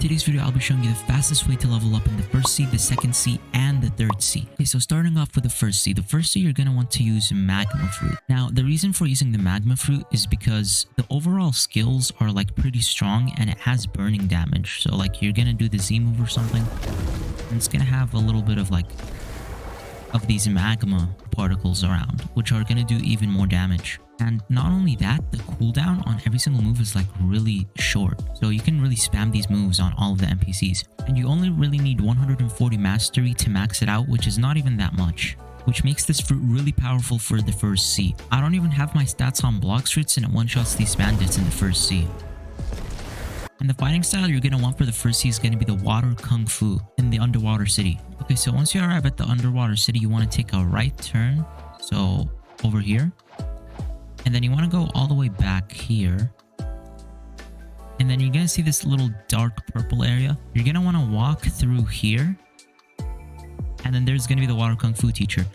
today's video, I'll be showing you the fastest way to level up in the first sea, the second sea, and the third sea. Okay, so starting off with the first sea. The first sea, you're going to want to use Magma Fruit. Now, the reason for using the Magma Fruit is because the overall skills are like pretty strong and it has burning damage. So like you're going to do the Z move or something, and it's going to have a little bit of like these magma particles around, which are going to do even more damage. And not only that, the cooldown on every single move is like really short. So you can really spam these moves on all of the NPCs. And you only really need 140 mastery to max it out, which is not even that much, which makes this fruit really powerful for the first sea. I don't even have my stats on Blox fruits and it one-shots these bandits in the first sea. And the fighting style you're going to want for the first sea is going to be the water kung fu in the underwater city. Okay, so once you arrive at the underwater city, you want to take a right turn. So over here. And then you want to go all the way back here. And then you're going to see this little dark purple area. You're going to want to walk through here. And then there's going to be the water kung fu teacher.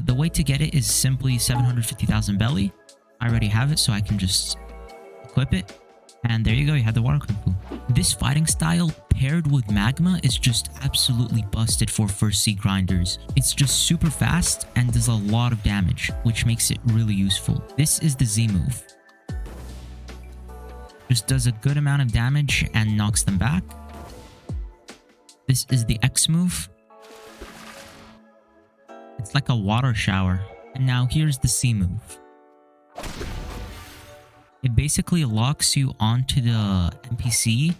The way to get it is simply 750,000 belly. I already have it, so I can just equip it. And there you go, you have the water kung fu. This fighting style paired with magma is just absolutely busted for first sea grinders. It's just super fast and does a lot of damage, which makes it really useful. This is the Z move. Just does a good amount of damage and knocks them back. This is the X move. It's like a water shower. And now here's the C move. It basically locks you onto the NPC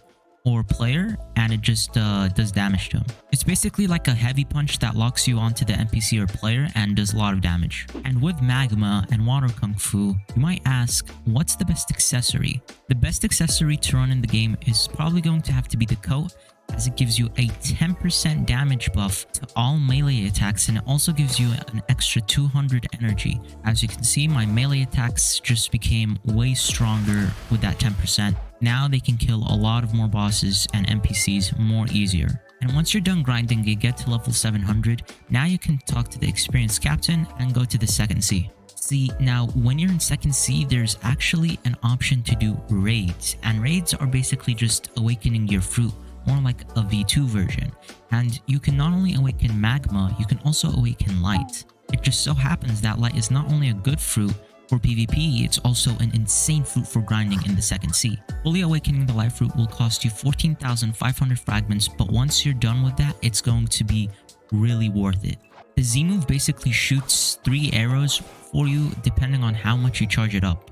or player and it just does damage to him. It's basically like a heavy punch that locks you onto the NPC or player and does a lot of damage. And with magma and water kung fu, you might ask, what's the best accessory? The best accessory to run in the game is probably going to have to be the coat, as it gives you a 10% damage buff to all melee attacks, and it also gives you an extra 200 energy. As you can see, my melee attacks just became way stronger with that 10%. Now they can kill a lot of more bosses and NPCs more easier. And once you're done grinding, you get to level 700. Now you can talk to the experienced captain and go to the second sea. See, now when you're in second sea, there's actually an option to do raids, and raids are basically just awakening your fruit, more like a V2 version. And you can not only awaken magma, you can also awaken light. It just so happens that light is not only a good fruit for PvP, it's also an insane fruit for grinding in the second sea. Fully awakening the light fruit will cost you 14,500 fragments, but once you're done with that, it's going to be really worth it. The Z move basically shoots 3 arrows for you depending on how much you charge it up.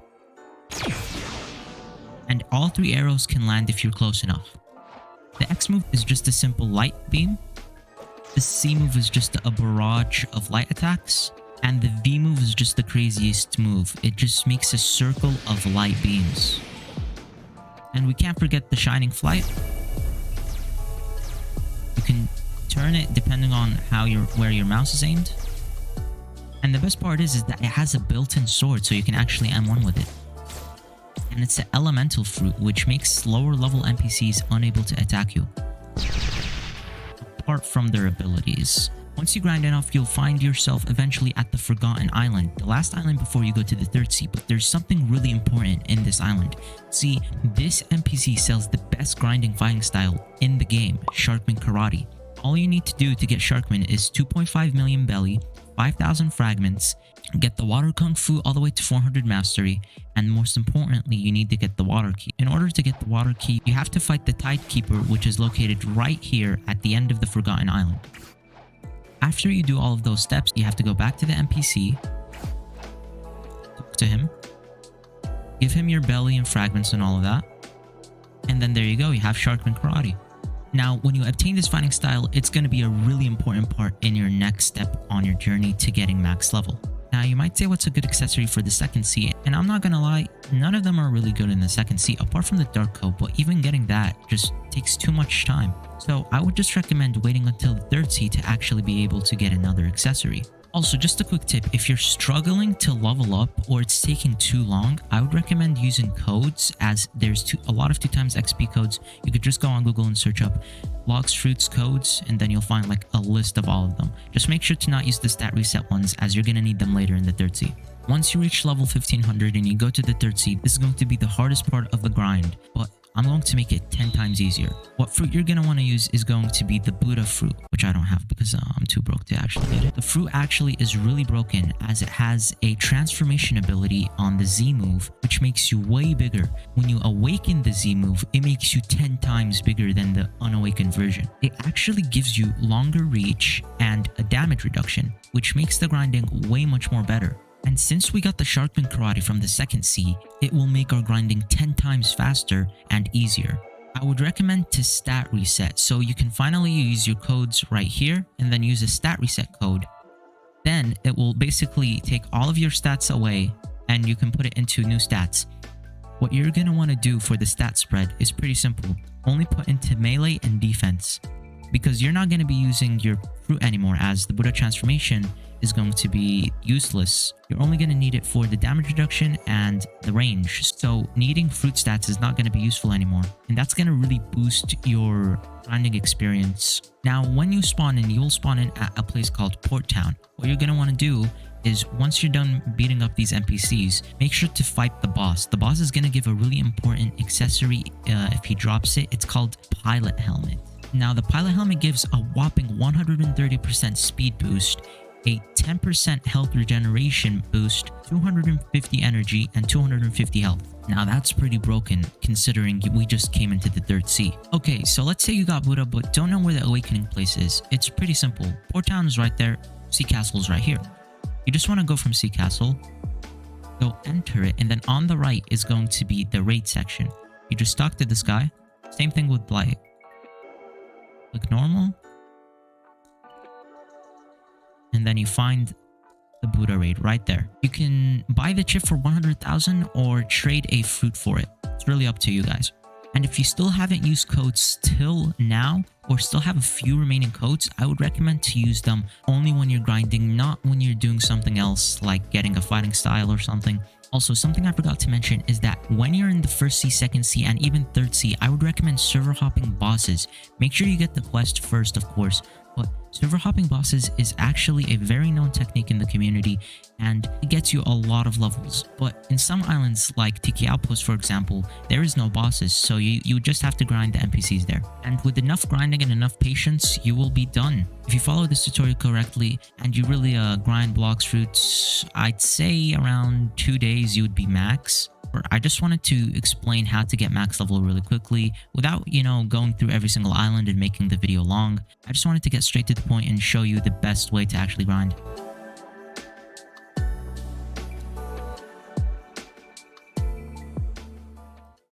And all 3 arrows can land if you're close enough. The X move is just a simple light beam. The C move is just a barrage of light attacks. And the V move is just the craziest move. It just makes a circle of light beams. And we can't forget the Shining Flight. You can turn it depending on where your mouse is aimed. And the best part is that it has a built-in sword, so you can actually M1 with it. And it's an elemental fruit, which makes lower level NPCs unable to attack you, apart from their abilities. Once you grind enough, you'll find yourself eventually at the Forgotten Island, the last island before you go to the third sea. But there's something really important in this island. See, this NPC sells the best grinding fighting style in the game, SharkMan Karate. All you need to do to get SharkMan is 2.5 million belly, 5,000 fragments, get the water kung fu all the way to 400 mastery, and most importantly, you need to get the water key. In order to get the water key, you have to fight the Tidekeeper, which is located right here at the end of the Forgotten Island. After you do all of those steps, you have to go back to the NPC, talk to him, give him your belly and fragments and all of that, and then there you go, you have SharkMan Karate. Now, when you obtain this fighting style, it's going to be a really important part in your next step on your journey to getting max level. Now, you might say what's a good accessory for the second sea, and I'm not gonna lie, none of them are really good in the second sea apart from the dark coat, but even getting that just takes too much time. So I would just recommend waiting until the third sea to actually be able to get another accessory. Also, just a quick tip, if you're struggling to level up or it's taking too long, I would recommend using codes, as there's a lot of 2x XP codes. You could just go on Google and search up Blox fruits codes, and then you'll find like a list of all of them. Just make sure to not use the stat reset ones, as you're gonna need them later in the third sea. Once you reach level 1500 and you go to the third sea, this is going to be the hardest part of the grind, but I'm going to make it 10 times easier. What fruit you're going to want to use is going to be the Buddha fruit, which I don't have because I'm too broke to actually get it. The fruit actually is really broken as it has a transformation ability on the Z move, which makes you way bigger. When you awaken the Z move, it makes you 10 times bigger than the unawakened version. It actually gives you longer reach and a damage reduction, which makes the grinding way much more better. And since we got the SharkMan Karate from the second C, it will make our grinding 10 times faster and easier. I would recommend to stat reset, so you can finally use your codes right here and then use a stat reset code. Then it will basically take all of your stats away and you can put it into new stats. What you're going to want to do for the stat spread is pretty simple. Only put into melee and defense, because you're not going to be using your fruit anymore as the Buddha transformation is going to be useless. You're only going to need it for the damage reduction and the range. So needing fruit stats is not going to be useful anymore. And that's going to really boost your grinding experience. Now, when you spawn in, you'll spawn in at a place called Port Town. What you're going to want to do is once you're done beating up these NPCs, make sure to fight the boss. The boss is going to give a really important accessory if he drops it. It's called Pilot Helmet. Now, the Pilot Helmet gives a whopping 130% speed boost, a 10% health regeneration boost, 250 energy, and 250 health. Now that's pretty broken considering we just came into the 3rd C. Okay, so let's say you got Buddha but don't know where the awakening place is. It's pretty simple. Port Town is right there, Sea Castle is right here. You just want to go from Sea Castle, go enter it, and then on the right is going to be the raid section. You just talk to this guy. Same thing with Blight. Click normal. And then you find the Buddha raid right there. You can buy the chip for 100,000 or trade a fruit for it. It's really up to you guys. And if you still haven't used codes till now or still have a few remaining codes, I would recommend to use them only when you're grinding, not when you're doing something else like getting a fighting style or something. Also, something I forgot to mention is that when you're in the 1st C, 2nd C, and even 3rd C, I would recommend server hopping bosses. Make sure you get the quest first, of course. But server hopping bosses is actually a very known technique in the community and it gets you a lot of levels. But in some islands like Tiki Outpost, for example, there is no bosses, so you just have to grind the NPCs there. And with enough grinding and enough patience, you will be done. If you follow this tutorial correctly and you really grind Blox fruits, I'd say around 2 days you would be max. I just wanted to explain how to get max level really quickly without, going through every single island and making the video long. I just wanted to get straight to the point and show you the best way to actually grind.